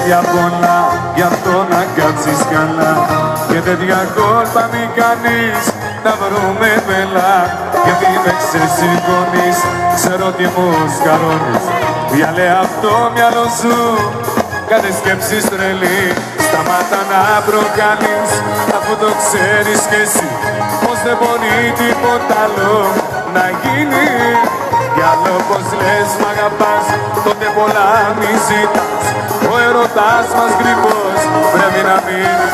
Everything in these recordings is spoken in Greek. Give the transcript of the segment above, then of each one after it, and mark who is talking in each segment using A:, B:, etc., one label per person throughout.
A: τέτοια πονά, γι' αυτό να κάτσεις καλά. Και τέτοια κόλπα μη κάνεις, να βρούμε πελά. Γιατί με ξεσηκώνεις, ξέρω τι μου σκαρώνεις. Διαλέ απ' το μυαλό σου, κάνε σκέψεις τρελή. Σταμάτα να προκαλείς, αφού το ξέρεις κι εσύ, πως δεν μπορεί τίποτα άλλο να γίνει. Κι άλλο πως λες μ' αγαπάς, τότε πολλά μη ζητάς. Ο ερωτάς μας γρήγορος πρέπει να μείνει.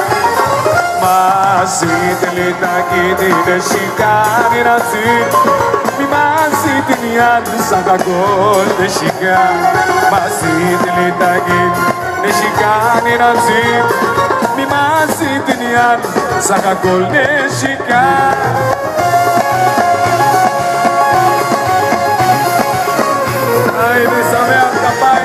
A: Μαζί τελειτάκι την έχει κάνει να ζει. Μη μαζί την ιάντη σαν κακόλ δεν σιγά. Μαζί τελειτάκι την έχει κάνει να ζει. Μη μαζί την ιάντη σαν κακόλ δεν σιγά. Άιντε σαν με απ' τα πάει.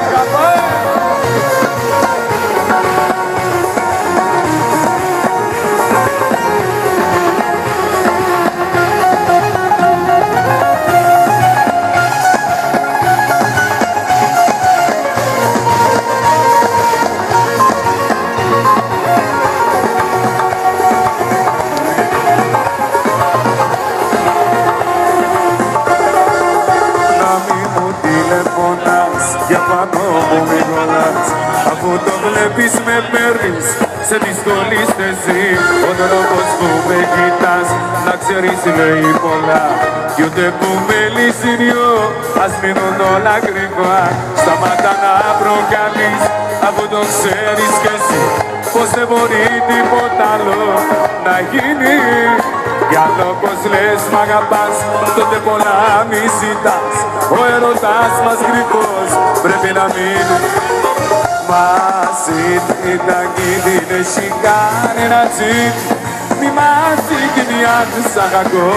A: Για πάνω μου μη κολλάς, αφού το βλέπεις με παίρνεις σε δύσκολη θέση. Ο τρόπος που με κοιτάς, να ξέρεις λέει πολλά. Κι ούτε που με λυσινιώ, ας μείνουν όλα γρήγορα. Σταμάτα να προκαλείς, αφού το ξέρεις κι εσύ, πως δεν μπορεί τίποτα άλλο να γίνει. Κι άλλο πως λες μ' αγαπάς, τότε πολλά μη ζητάς. Ο ερωτάς μας γρήγορος πρέπει να μείνει. Μαζί ήταν κι την έχει κάνει να ζει. Μη μαζί κι μια της αγαπώ.